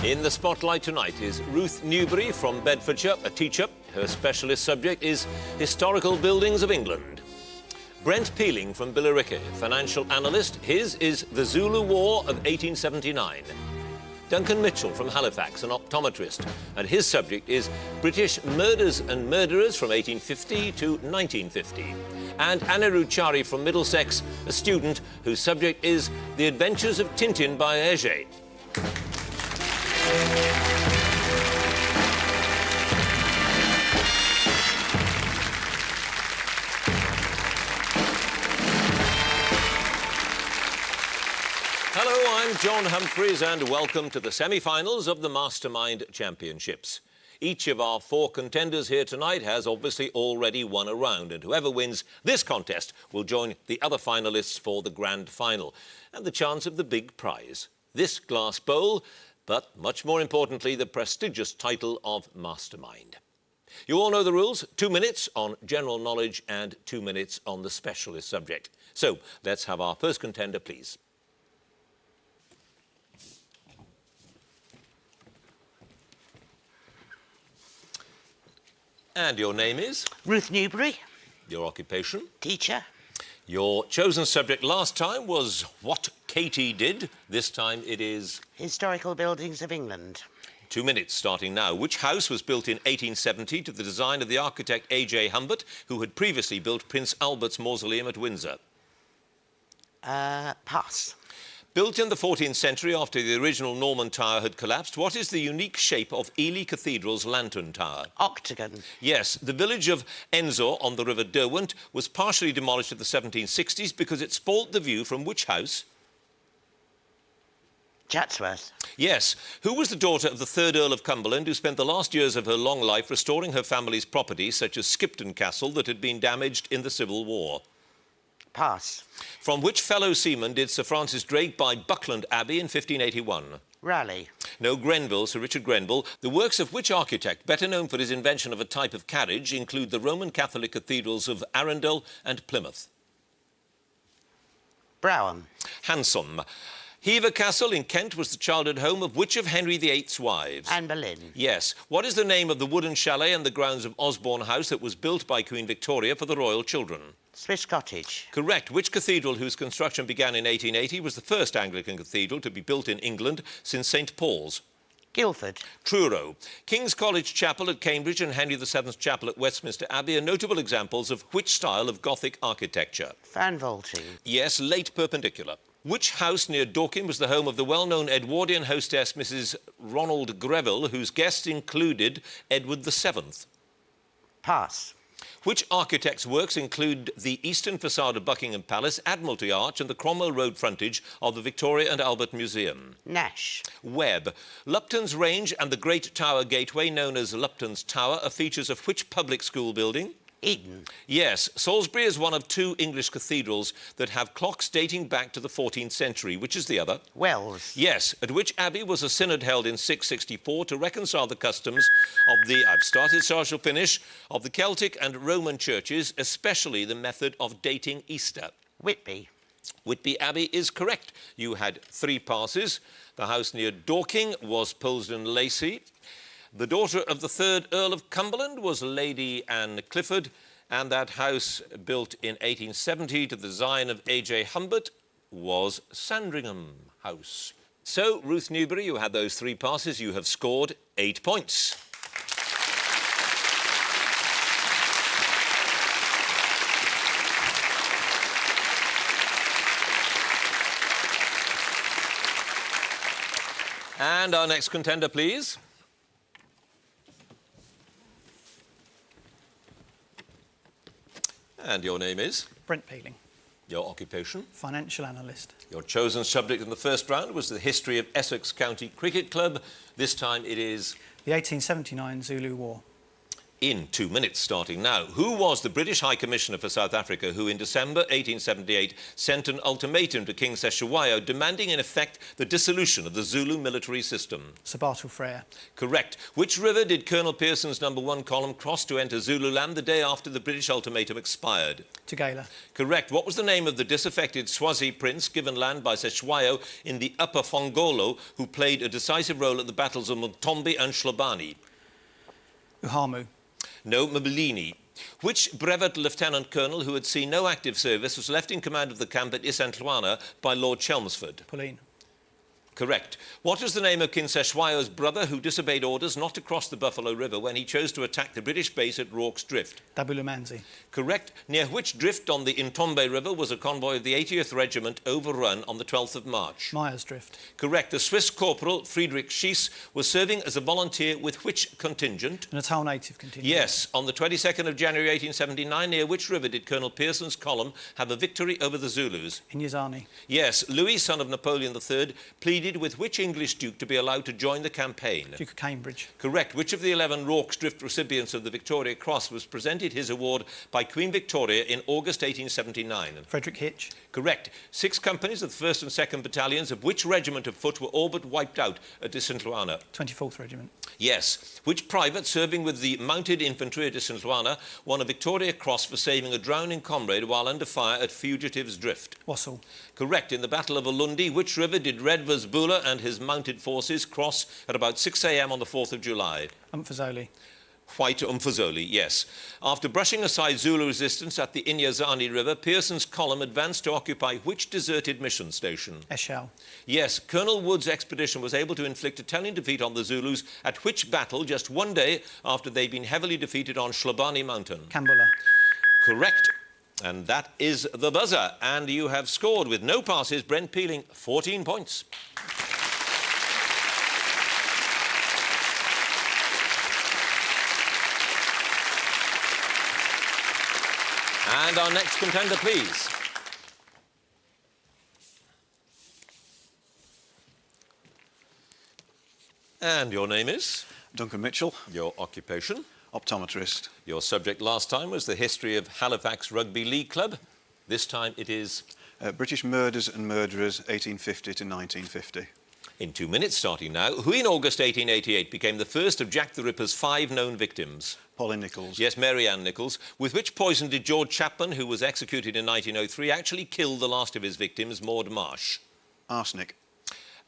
In the spotlight tonight is Ruth Newbury from Bedfordshire, a teacher. Her specialist subject is historical buildings of England. Brent Peeling from Billericay, financial analyst. His is the Zulu War of 1879. Duncan Mitchell from Halifax, an optometrist, and his subject is British murders and murderers from 1850 to 1950. And Anirudh Chari from Middlesex, a student whose subject is The Adventures of Tintin by Hergé. Hello, I'm John Humphreys and welcome to the semi-finals of the Mastermind Championships. Each of our 4 contenders here tonight has obviously already won a round, and whoever wins this contest will join the other finalists for the grand final and the chance of the big prize, this glass bowl, but much more importantly, the prestigious title of Mastermind. You all know the rules: 2 minutes on general knowledge and 2 minutes on the specialist subject. So let's have our first contender, please. And your name is? Ruth Newbury. Your occupation? Teacher. Your chosen subject last time was What Katie Did. This time it is? Historical buildings of England. 2 minutes starting now. Which house was built in 1870 to the design of the architect A.J. Humbert, who had previously built Prince Albert's mausoleum at Windsor? Pass. Built in the 14th century after the original Norman tower had collapsed, what is the unique shape of Ely Cathedral's lantern tower? Octagon. Yes, the village of Ensor on the River Derwent was partially demolished in the 1760s because it spoilt the view from which house? Chatsworth. Yes. Who was the daughter of the 3rd Earl of Cumberland, who spent the last years of her long life restoring her family's property, such as Skipton Castle, that had been damaged in the Civil War? Pass. From which fellow seaman did Sir Francis Drake buy Buckland Abbey in 1581? Raleigh. No, Grenville, Sir Richard Grenville. The works of which architect, better known for his invention of a type of carriage, include the Roman Catholic cathedrals of Arundel and Plymouth? Brougham. Handsome. Hever Castle in Kent was the childhood home of which of Henry VIII's wives? Anne Boleyn. Yes. What is the name of the wooden chalet and the grounds of Osborne House that was built by Queen Victoria for the royal children? Swiss Cottage. Correct. Which cathedral, whose construction began in 1880, was the first Anglican cathedral to be built in England since St Paul's? Guildford. Truro. King's College Chapel at Cambridge and Henry VII's Chapel at Westminster Abbey are notable examples of which style of Gothic architecture? Fan vaulting. Yes, late Perpendicular. Which house near Dorking was the home of the well-known Edwardian hostess Mrs Ronald Greville, whose guests included Edward VII? Pass. Which architect's works include the eastern facade of Buckingham Palace, Admiralty Arch and the Cromwell Road frontage of the Victoria and Albert Museum? Nash. Webb. Lupton's Range and the Great Tower Gateway, known as Lupton's Tower, are features of which public school building? Eton. Yes, Salisbury is one of 2 English cathedrals that have clocks dating back to the 14th century. Which is the other? Wells. Yes, at which abbey was a synod held in 664 to reconcile the customs of the, I've started so I shall finish, of the Celtic and Roman churches, especially the method of dating Easter? Whitby. Whitby Abbey is correct. You had 3 passes. The house near Dorking was Pulsden Lacey. The daughter of the 3rd Earl of Cumberland was Lady Anne Clifford, and that house, built in 1870 to the design of A.J. Humbert, was Sandringham House. So, Ruth Newbury, you had those 3 passes. You have scored 8 points. And our next contender, please. And your name is? Brent Peeling. Your occupation? Financial analyst. Your chosen subject in the first round was the history of Essex County Cricket Club. This time it is? The 1879 Zulu War. In 2 minutes, starting now. Who was the British High Commissioner for South Africa who in December 1878 sent an ultimatum to King Cetshwayo demanding in effect the dissolution of the Zulu military system? Sir Bartle Frere. Correct. Which river did Colonel Pearson's #1 column cross to enter Zululand the day after the British ultimatum expired? Tugela. Correct. What was the name of the disaffected Swazi prince given land by Cetshwayo in the Upper Fongolo who played a decisive role at the battles of Mutombi and Shlabani? Uhamu. No, Mbilini. Which brevet lieutenant colonel who had seen no active service was left in command of the camp at Isandlwana by Lord Chelmsford? Pauline. Correct. What was the name of King Cetshwayo's brother who disobeyed orders not to cross the Buffalo River when he chose to attack the British base at Rorke's Drift? Dabulumanzi. Correct. Near which drift on the Intombe River was a convoy of the 80th Regiment overrun on the 12th of March? Myers Drift. Correct. The Swiss corporal Friedrich Schiess was serving as a volunteer with which contingent? The Natal Native contingent. Yes. On the 22nd of January 1879, near which river did Colonel Pearson's column have a victory over the Zulus? Inyazani. Yes. Louis, son of Napoleon III, pleaded with which English duke to be allowed to join the campaign? Duke of Cambridge. Correct. Which of the 11 Rorke's Drift recipients of the Victoria Cross was presented his award by Queen Victoria in August 1879? Frederick Hitch. Correct. 6 companies of the 1st and 2nd Battalions of which regiment of foot were all but wiped out at Isandlwana? 24th Regiment. Yes. Which private serving with the Mounted Infantry at Isandlwana won a Victoria Cross for saving a drowning comrade while under fire at Fugitives Drift? Wassell. Correct. In the Battle of Ulundi, which river did Red Vasbula and his mounted forces cross at about 6 a.m. on the 4th of July? Umfazoli. White Umfazoli, yes. After brushing aside Zulu resistance at the Inyazani River, Pearson's column advanced to occupy which deserted mission station? Eshel. Yes, Colonel Wood's expedition was able to inflict a telling defeat on the Zulus at which battle just one day after they'd been heavily defeated on Shlabani Mountain? Kambula. Correct. And that is the buzzer. And you have scored with no passes, Brent Peeling, 14 points. And our next contender, please. And your name is? Duncan Mitchell, Your occupation? optometrist. Your subject last time was the history of Halifax Rugby League Club. This time it is? British Murders and Murderers, 1850 to 1950. In 2 minutes, starting now. Who in August 1888 became the first of Jack the Ripper's 5 known victims? Polly Nichols. Yes, Mary Ann Nichols. With which poison did George Chapman, who was executed in 1903, actually kill the last of his victims, Maud Marsh? Arsenic.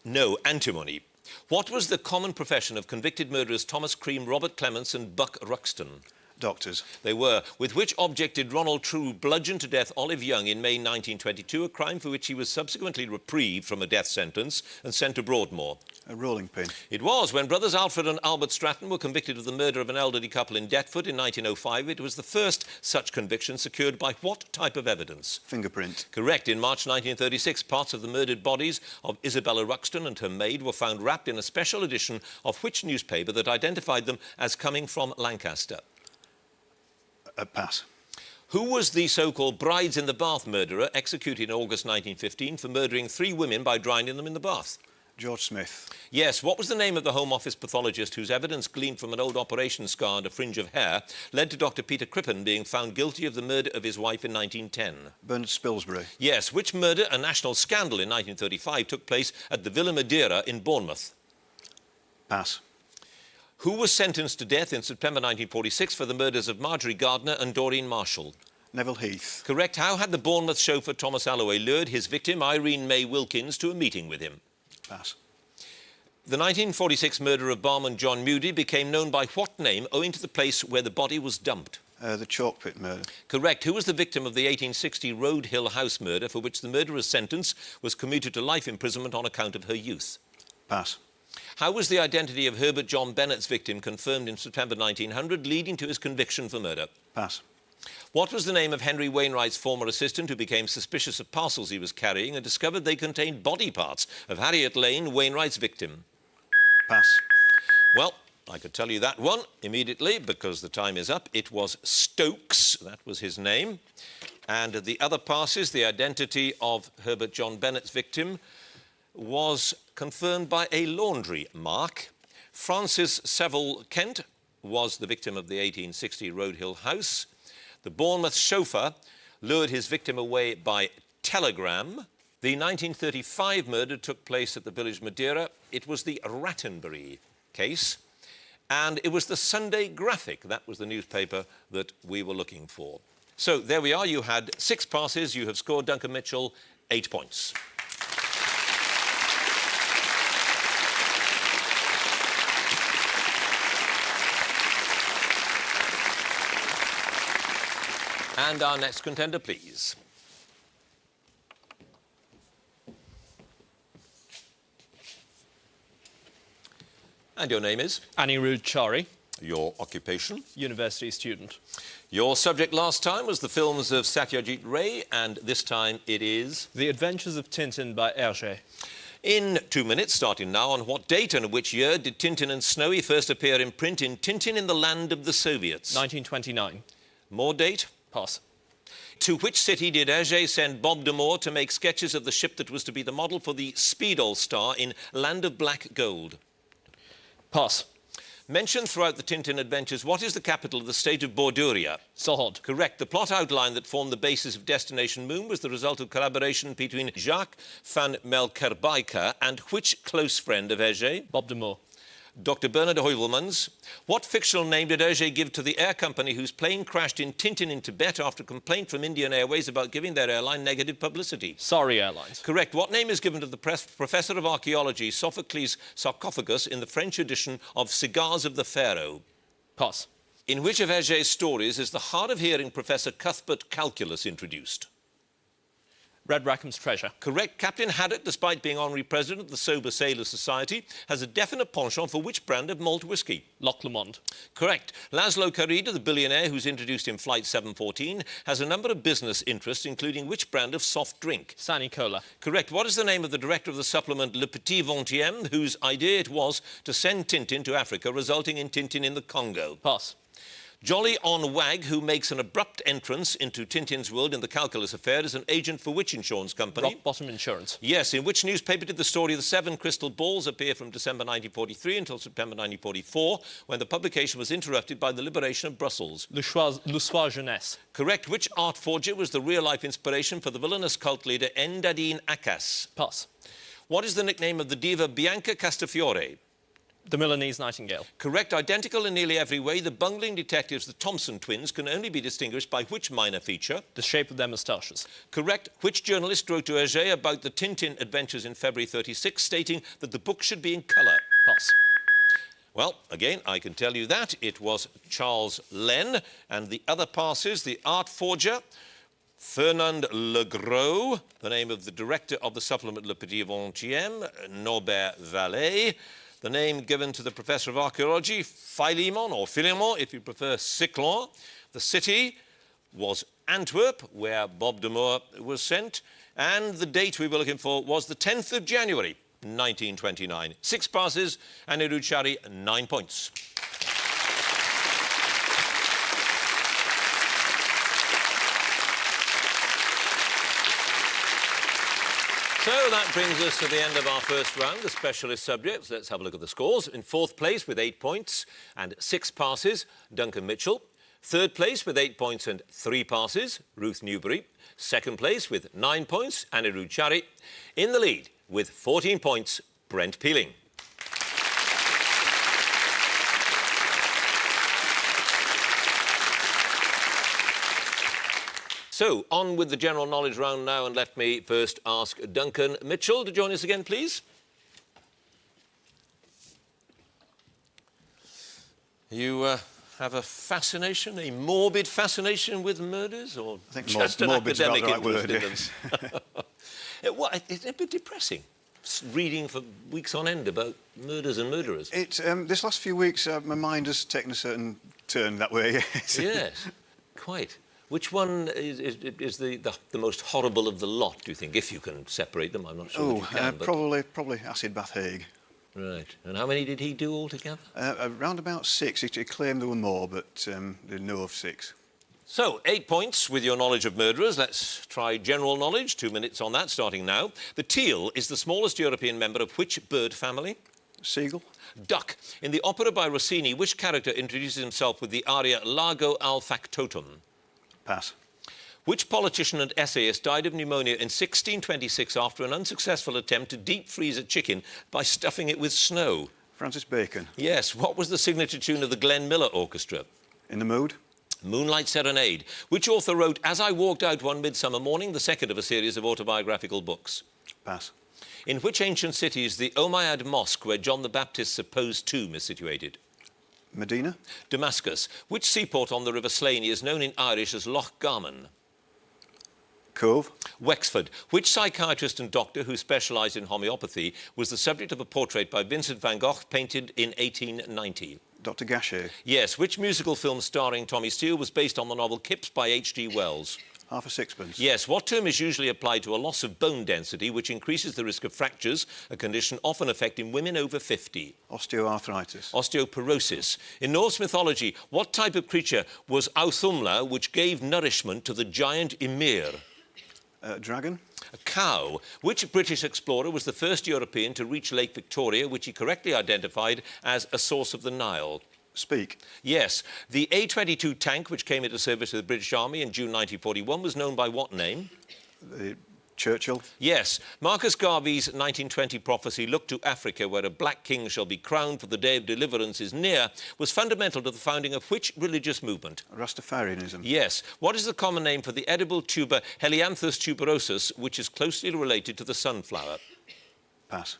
No, antimony. What was the common profession of convicted murderers Thomas Cream, Robert Clements and Buck Ruxton? Doctors. They were. With which object did Ronald True bludgeon to death Olive Young in May 1922, a crime for which he was subsequently reprieved from a death sentence and sent to Broadmoor? A rolling pin. It was. When brothers Alfred and Albert Stratton were convicted of the murder of an elderly couple in Deptford in 1905, it was the first such conviction secured by what type of evidence? Fingerprint. Correct. In March 1936, parts of the murdered bodies of Isabella Ruxton and her maid were found wrapped in a special edition of which newspaper that identified them as coming from Lancaster? Pass. Who was the so-called Brides in the Bath murderer executed in August 1915 for murdering 3 women by drowning them in the bath? George Smith. Yes. What was the name of the Home Office pathologist whose evidence gleaned from an old operation scar and a fringe of hair led to Dr. Peter Crippen being found guilty of the murder of his wife in 1910? Bernard Spilsbury. Yes. Which murder, a national scandal in 1935, took place at the Villa Madeira in Bournemouth? Pass. Who was sentenced to death in September 1946 for the murders of Marjorie Gardner and Doreen Marshall? Neville Heath. Correct. How had the Bournemouth chauffeur Thomas Alloway lured his victim, Irene May Wilkins, to a meeting with him? Pass. The 1946 murder of barman John Moody became known by what name owing to the place where the body was dumped? The Chalk Pit murder. Correct. Who was the victim of the 1860 Road Hill house murder for which the murderer's sentence was commuted to life imprisonment on account of her youth? Pass. How was the identity of Herbert John Bennett's victim confirmed in September 1900, leading to his conviction for murder? Pass. What was the name of Henry Wainwright's former assistant who became suspicious of parcels he was carrying and discovered they contained body parts of Harriet Lane, Wainwright's victim? Pass. Well, I could tell you that one immediately because the time is up. It was Stokes, that was his name. And the other passes, the identity of Herbert John Bennett's victim was confirmed by a laundry mark. Francis Seville Kent was the victim of the 1860 Road Hill house. The Bournemouth chauffeur lured his victim away by telegram. The 1935 murder took place at the village Madeira. It was the Rattenbury case. And it was the Sunday Graphic. That was the newspaper that we were looking for. So there we are. You had 6 passes. You have scored, Duncan Mitchell, 8 points. And our next contender, please. And your name is? Anirudh Chari, Your occupation? university student. Your subject last time was the films of Satyajit Ray, and this time it is? The Adventures of Tintin by Hergé. In 2 minutes, starting now, on what date and which year did Tintin and Snowy first appear in print in Tintin in the Land of the Soviets? 1929. More date? Pass. To which city did Hergé send Bob de Moor to make sketches of the ship that was to be the model for the Speedol star in Land of Black Gold? Pass. Mentioned throughout the Tintin adventures, what is the capital of the state of Borduria? Sohod. Correct. The plot outline that formed the basis of Destination Moon was the result of collaboration between Jacques van Melkerbaika and which close friend of Hergé? Bob de Moor. Dr. Bernard Heuvelmans. What fictional name did Hergé give to the air company whose plane crashed in Tintin in Tibet after a complaint from Indian Airways about giving their airline negative publicity? Sorry Airlines. Correct. What name is given to the professor of archaeology, Sophocles' sarcophagus, in the French edition of Cigars of the Pharaoh? Pass. In which of Hergé's stories is the hard-of-hearing Professor Cuthbert Calculus introduced? Red Rackham's Treasure. Correct. Captain Haddock, despite being honorary president of the Sober Sailors Society, has a definite penchant for which brand of malt whisky? Loch Lomond. Correct. Laszlo Carida, the billionaire who's introduced in Flight 714, has a number of business interests, including which brand of soft drink? Sani Cola. Correct. What is the name of the director of the supplement Le Petit Vingtième, whose idea it was to send Tintin to Africa, resulting in Tintin in the Congo? Pass. Jolly on Wag, who makes an abrupt entrance into Tintin's world in the Calculus affair, is an agent for which insurance company? Rock Bottom Insurance. Yes. In which newspaper did the story of the 7 crystal balls appear from December 1943 until September 1944, when the publication was interrupted by the liberation of Brussels? Le Soir Jeunesse. Correct. Which art forger was the real-life inspiration for the villainous cult leader Endadine Akas? Pass. What is the nickname of the diva Bianca Castafiore? The Milanese Nightingale. Correct. Identical in nearly every way, the bungling detectives, the Thompson twins, can only be distinguished by which minor feature? The shape of their moustaches. Correct. Which journalist wrote to Hergé about the Tintin adventures in February 36, stating that the book should be in colour? Pass. Well, again, I can tell you that. It was Charles Len. And the other passes, the art forger, Fernand Legros, the name of the director of the supplement Le Petit Vingtième, Norbert Vallée. The name given to the professor of archaeology, Philemon, or Philemon, if you prefer, Cyclon. The city was Antwerp, where Bob de Moor was sent. And the date we were looking for was the 10th of January, 1929. 6 passes, and Anirudh Chari, 9 points. So that brings us to the end of our first round, the specialist subjects. Let's have a look at the scores. In 4th place with 8 points and 6 passes, Duncan Mitchell. 3rd place with 8 points and 3 passes, Ruth Newbury. 2nd place with 9 points, Anirudh Chari. In the lead with 14 points, Brent Peeling. So, on with the general knowledge round now, and let me first ask Duncan Mitchell to join us again, please. You have a fascination, a morbid fascination with murders, or I think just an morbid's about academic the right word, interest in them? It's a bit depressing, reading for weeks on end about murders and murderers. This last few weeks, my mind has taken a certain turn that way. Yes. Yes, quite. Which one is the most horrible of the lot, do you think, if you can separate them? I'm not sure that you can, but... probably Acid Bath Hague. Right. And how many did he do altogether? Around about 6. He claimed there were more, but they know of 6. So, 8 points with your knowledge of murderers. Let's try general knowledge. 2 minutes on that, starting now. The teal is the smallest European member of which bird family? Seagull. Duck. In the opera by Rossini, which character introduces himself with the aria Largo al factotum? Pass. Which politician and essayist died of pneumonia in 1626 after an unsuccessful attempt to deep freeze a chicken by stuffing it with snow? Francis Bacon. Yes. What was the signature tune of the Glenn Miller Orchestra? In the Mood. Moonlight Serenade. Which author wrote As I Walked Out One Midsummer Morning, the second of a series of autobiographical books? Pass. In which ancient city is the Umayyad Mosque where John the Baptist's supposed tomb is situated? Medina. Damascus. Which seaport on the River Slaney is known in Irish as Loch Garman? Cove. Wexford. Which psychiatrist and doctor who specialised in homeopathy was the subject of a portrait by Vincent van Gogh painted in 1890? Dr. Gachet. Yes. Which musical film starring Tommy Steele was based on the novel Kips by H.G. Wells? Half a sixpence. Yes. What term is usually applied to a loss of bone density which increases the risk of fractures, a condition often affecting women over 50? Osteoarthritis. Osteoporosis. In Norse mythology, what type of creature was Authumla which gave nourishment to the giant Ymir? Dragon. A cow. Which British explorer was the first European to reach Lake Victoria, which he correctly identified as a source of the Nile? Speak. Yes. The A-22 tank, which came into service with the British Army in June 1941, was known by what name? Churchill. Yes. Marcus Garvey's 1920 prophecy, Look to Africa, where a black king shall be crowned, for the day of deliverance is near, was fundamental to the founding of which religious movement? Rastafarianism. Yes. What is the common name for the edible tuber Helianthus tuberosus, which is closely related to the sunflower? Pass.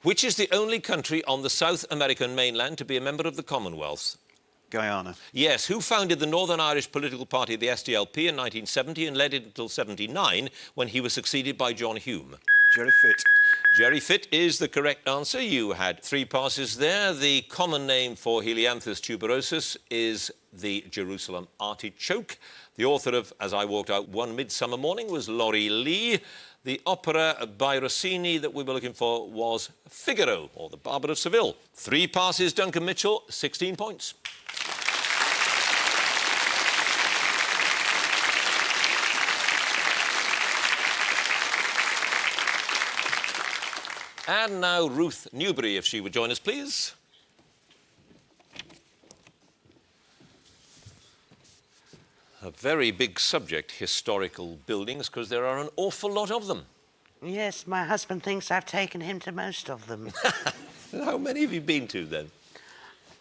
Which is the only country on the South American mainland to be a member of the Commonwealth? Guyana. Yes. Who founded the Northern Irish political party, the SDLP, in 1970 and led it until 79, when he was succeeded by John Hume? Jerry Fitt. Jerry Fitt is the correct answer. You had 3 passes there. The common name for Helianthus tuberosus is the Jerusalem artichoke. The author of As I Walked Out One Midsummer Morning was Laurie Lee. The opera by Rossini that we were looking for was Figaro, or The Barber of Seville. 3 passes, Duncan Mitchell, 16 points. And now Ruth Newbury, if she would join us, please. A very big subject, historical buildings, because there are an awful lot of them. Yes, my husband thinks I've taken him to most of them. How many have you been to, then?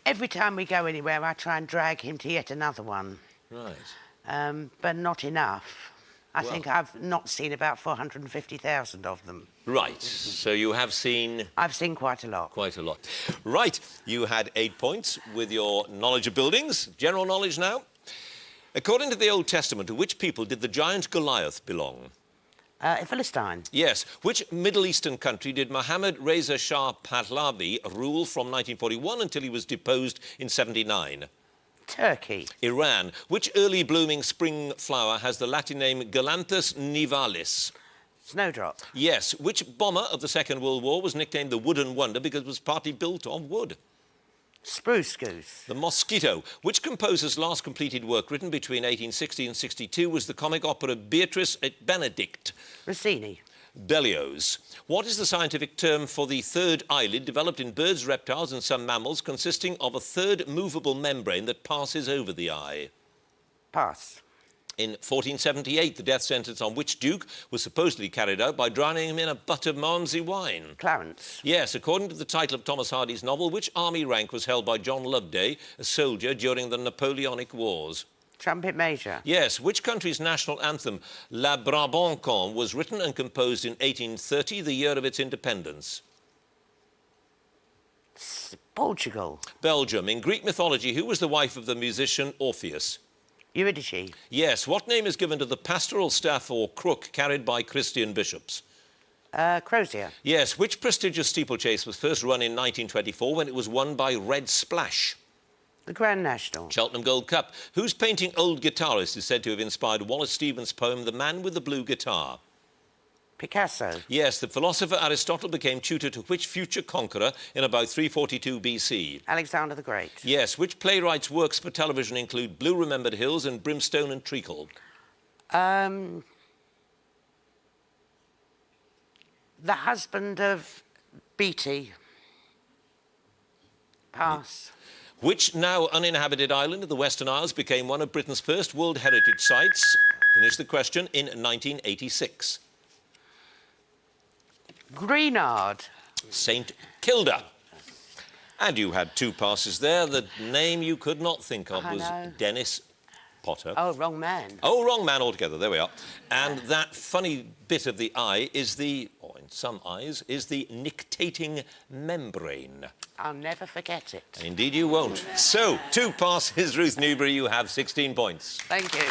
Every time we go anywhere, I try and drag him to yet another one. Right. But not enough. I think I've not seen about 450,000 of them. Right. So you have seen... I've seen quite a lot. Quite a lot. Right. You had 8 points with your knowledge of buildings. General knowledge now. According to the Old Testament, to which people did the giant Goliath belong? Philistine. Yes. Which Middle Eastern country did Mohammed Reza Shah Pahlavi rule from 1941 until he was deposed in 79? Turkey. Iran. Which early blooming spring flower has the Latin name Galanthus nivalis? Snowdrop. Yes. Which bomber of the Second World War was nicknamed the Wooden Wonder because it was partly built of wood? Spruce goose. The Mosquito. Which composer's last completed work written between 1860 and 62 was the comic opera Beatrice et Benedict? Rossini. Berlioz. What is the scientific term for the third eyelid developed in birds, reptiles and some mammals, consisting of a third movable membrane that passes over the eye? Pass. In 1478, the death sentence on which duke was supposedly carried out by drowning him in a butt of Malmsey wine? Clarence. Yes, according to the title of Thomas Hardy's novel, which army rank was held by John Loveday, a soldier during the Napoleonic Wars? Trumpet major. Yes, which country's national anthem, La Brabançonne, was written and composed in 1830, the year of its independence? Portugal. Belgium. In Greek mythology, who was the wife of the musician Orpheus? Eurydice. Yes, what name is given to the pastoral staff or crook carried by Christian bishops? Crozier. Yes, which prestigious steeplechase was first run in 1924 when it was won by Red Splash? The Grand National. Cheltenham Gold Cup. Whose painting Old Guitarist is said to have inspired Wallace Stevens' poem The Man with the Blue Guitar? Picasso. Yes, the philosopher Aristotle became tutor to which future conqueror in about 342 BC? Alexander the Great. Yes, which playwright's works for television include Blue Remembered Hills and Brimstone and Treacle? The husband of Beatty. Pass. Which now uninhabited island of the Western Isles became one of Britain's first World Heritage Sites? Finish the question in 1986. Greenard. St Kilda. And you had 2 passes there. The name you could not think of I was know. Dennis Potter. Oh, wrong man. Oh, wrong man altogether. There we are. And that funny bit of the eye is or in some eyes, is the nictating membrane. I'll never forget it. Indeed you won't. So, 2 passes, Ruth Newbury. You have 16 points. Thank you.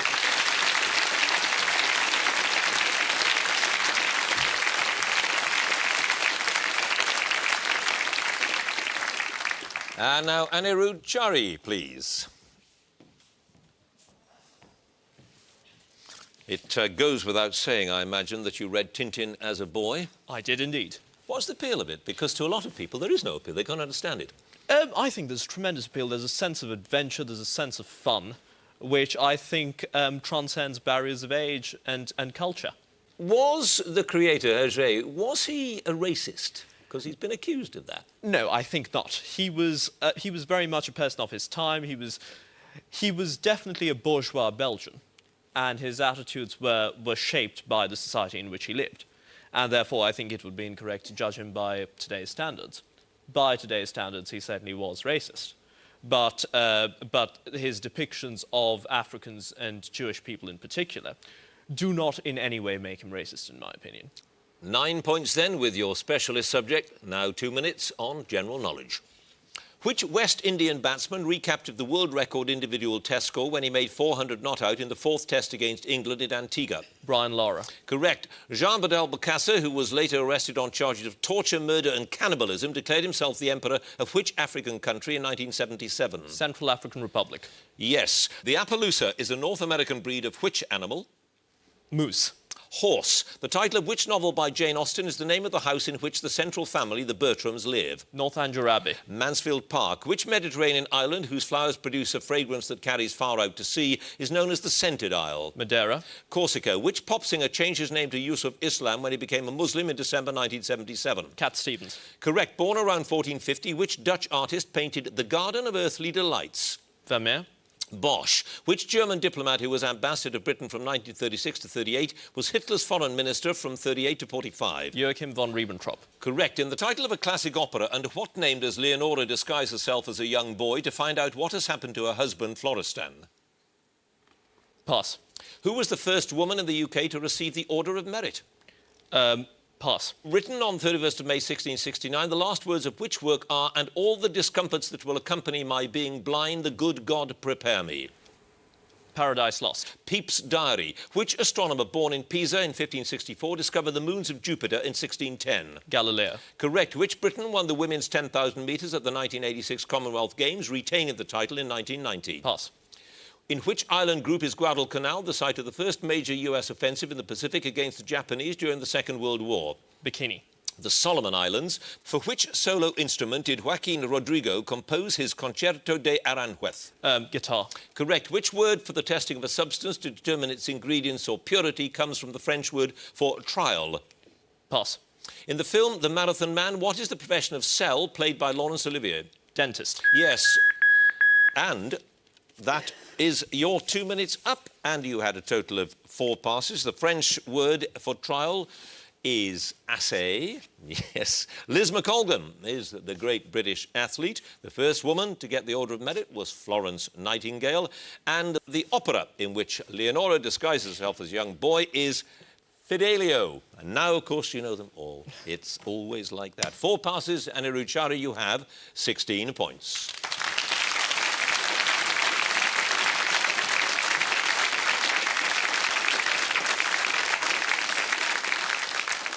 And now, Anirudh Chari, please. It goes without saying, I imagine, that you read Tintin as a boy. I did indeed. What's the appeal of it? Because to a lot of people, there is no appeal. They can't understand it. I think there's tremendous appeal. There's a sense of adventure, there's a sense of fun, which I think transcends barriers of age and culture. Was the creator, Hergé, was he a racist? Because he's been accused of that. No, I think not. He was very much a person of his time. He was definitely a bourgeois Belgian, and his attitudes were shaped by the society in which he lived. And therefore, I think it would be incorrect to judge him by today's standards. By today's standards, he certainly was racist. But his depictions of Africans and Jewish people in particular do not in any way make him racist, in my opinion. 9 points then with your specialist subject. Now 2 minutes on general knowledge. Which West Indian batsman recaptured the world record individual test score when he made 400 not out in the 4th test against England at Antigua? Brian Lara. Correct. Jean Bedel Bokassa, who was later arrested on charges of torture, murder and cannibalism, declared himself the emperor of which African country in 1977? Central African Republic. Yes. The Appaloosa is a North American breed of which animal? Moose. Horse. The title of which novel by Jane Austen is the name of the house in which the central family, the Bertrams, live? Northanger Abbey. Mansfield Park. Which Mediterranean island, whose flowers produce a fragrance that carries far out to sea, is known as the Scented Isle? Madeira. Corsica. Which pop singer changed his name to Yusuf Islam when he became a Muslim in December 1977? Cat Stevens. Correct. Born around 1450, which Dutch artist painted The Garden of Earthly Delights? Vermeer. Bosch. Which German diplomat who was ambassador to Britain from 1936 to 38 was Hitler's foreign minister from 38 to 45? Joachim von Ribbentrop. Correct. In the title of a classic opera, under what name does Leonora disguise herself as a young boy to find out what has happened to her husband, Florestan? Pass. Who was the first woman in the UK to receive the Order of Merit? Pass. Written on 31st of May 1669, the last words of which work are, "And all the discomforts that will accompany my being blind, the good God prepare me." Paradise Lost. Pepys' Diary. Which astronomer born in Pisa in 1564 discovered the moons of Jupiter in 1610? Galileo. Correct. Which Briton won the women's 10,000 metres at the 1986 Commonwealth Games, retaining the title in 1990? Pass. In which island group is Guadalcanal the site of the first major US offensive in the Pacific against the Japanese during the Second World War? Bikini. The Solomon Islands. For which solo instrument did Joaquin Rodrigo compose his Concerto de Aranjuez? Guitar. Correct. Which word for the testing of a substance to determine its ingredients or purity comes from the French word for trial? Pass. In the film The Marathon Man, what is the profession of Cell, played by Laurence Olivier? Dentist. Yes. And that is your 2 minutes up, and you had a total of 4 passes. The French word for trial is assay. Yes. Liz McColgan is the great British athlete. The first woman to get the Order of Merit was Florence Nightingale. And the opera in which Leonora disguises herself as a young boy is Fidelio. And now, of course, you know them all. It's always like that. 4 passes, and Anirudh Chari, you have 16 points.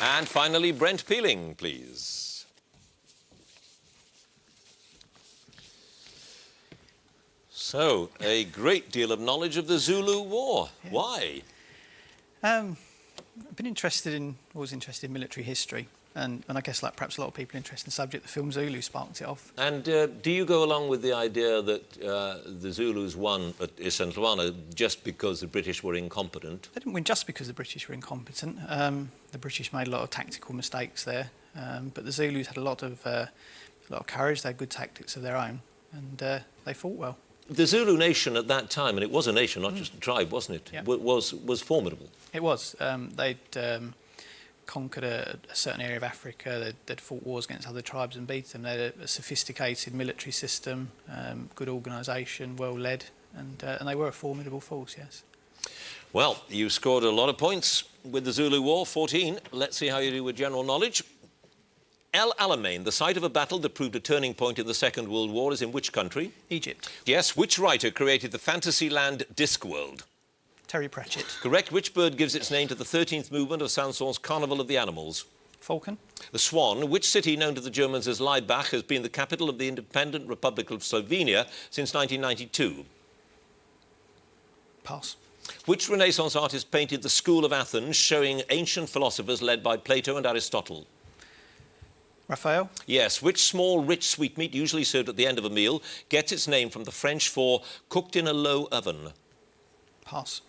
And finally, Brent Peeling, please. So, a great deal of knowledge of the Zulu War. Yeah. Why? I've been always interested in military history, and I guess, like perhaps a lot of people interested in the subject, the film Zulu sparked it off. And do you go along with the idea that the Zulus won at Isandlwana just because the British were incompetent? They didn't win just because the British were incompetent. The British made a lot of tactical mistakes there, but the Zulus had a lot of a lot of courage, they had good tactics of their own, and they fought well. The Zulu nation at that time, and it was a nation, not just a tribe, wasn't it? Yeah. Was formidable. It was. They'd conquered a certain area of Africa. They'd fought wars against other tribes and beat them. They had a sophisticated military system, good organisation, well led, and they were a formidable force. Yes. Well, you scored a lot of points with the Zulu War, 14. Let's see how you do with general knowledge. El Alamein, the site of a battle that proved a turning point in the Second World War, is in which country? Egypt. Yes. Which writer created the Fantasyland Discworld? Terry Pratchett. Correct. Which bird gives its name to the 13th movement of Saint-Saëns' Carnival of the Animals? Falcon. The Swan. Which city, known to the Germans as Laibach, has been the capital of the independent Republic of Slovenia since 1992? Pass. Which Renaissance artist painted the School of Athens, showing ancient philosophers led by Plato and Aristotle? Raphael. Yes. Which small, rich sweetmeat, usually served at the end of a meal, gets its name from the French for cooked in a low oven? Pass.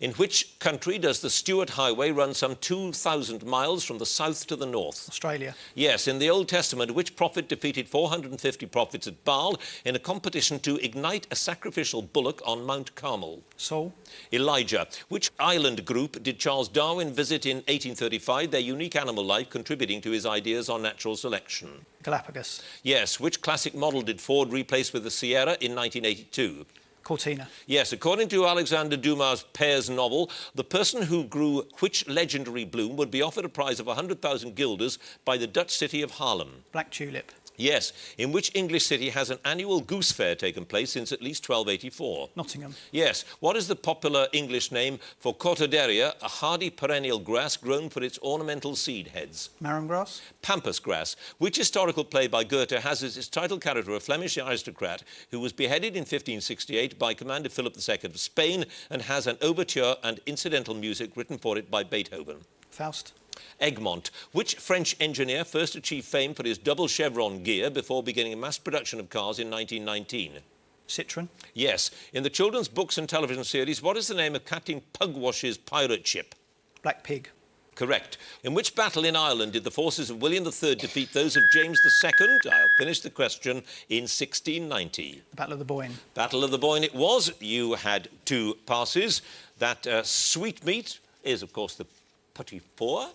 In which country does the Stuart Highway run some 2,000 miles from the south to the north? Australia. Yes. In the Old Testament, which prophet defeated 450 prophets at Baal in a competition to ignite a sacrificial bullock on Mount Carmel? Saul. Elijah. Which island group did Charles Darwin visit in 1835, their unique animal life contributing to his ideas on natural selection? Galapagos. Yes. Which classic model did Ford replace with the Sierra in 1982? Cortina. Yes, according to Alexander Dumas' Pear's novel, the person who grew which legendary bloom would be offered a prize of 100,000 guilders by the Dutch city of Haarlem? Black tulip. Yes. In which English city has an annual goose fair taken place since at least 1284? Nottingham. Yes. What is the popular English name for Cortaderia, a hardy perennial grass grown for its ornamental seed heads? Marram grass. Pampas grass. Which historical play by Goethe has as its title character a Flemish aristocrat who was beheaded in 1568 by Commander Philip II of Spain and has an overture and incidental music written for it by Beethoven? Faust. Egmont. Which French engineer first achieved fame for his double chevron gear before beginning mass production of cars in 1919? Citroen. Yes. In the children's books and television series, what is the name of Captain Pugwash's pirate ship? Black pig. Correct. In which battle in Ireland did the forces of William III defeat those of James II? I'll finish the question. In 1690. The Battle of the Boyne. Battle of the Boyne it was. You had 2 passes. That sweetmeat is, of course, the petit four.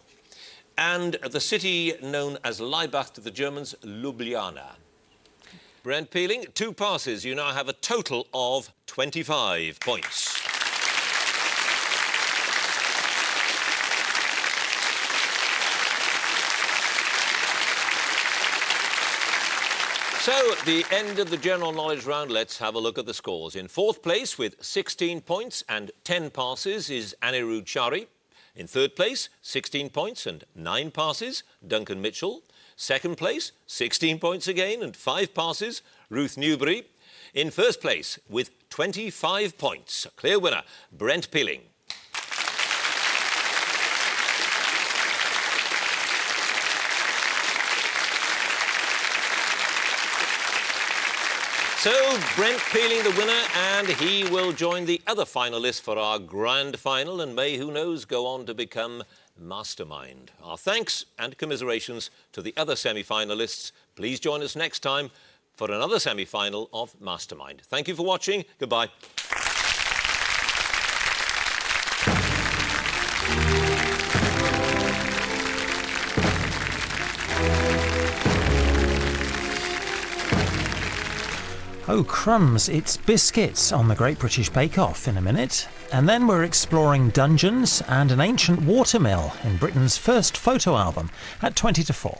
And the city known as Laibach to the Germans, Ljubljana. Brent Peeling, 2 passes. You now have a total of 25 points. So, at the end of the general knowledge round, let's have a look at the scores. In 4th place with 16 points and 10 passes is Anirudh Chari. In 3rd place, 16 points and 9 passes, Duncan Mitchell. 2nd place, 16 points again and 5 passes, Ruth Newbury. In 1st place, with 25 points, a clear winner, Brent Peeling. So, Brent Peeling the winner, and he will join the other finalists for our grand final and may, who knows, go on to become Mastermind. Our thanks and commiserations to the other semi-finalists. Please join us next time for another semi-final of Mastermind. Thank you for watching. Goodbye. Oh crumbs, it's biscuits on the Great British Bake Off in a minute. And then we're exploring dungeons and an ancient watermill in Britain's first photo album at 20 to 4.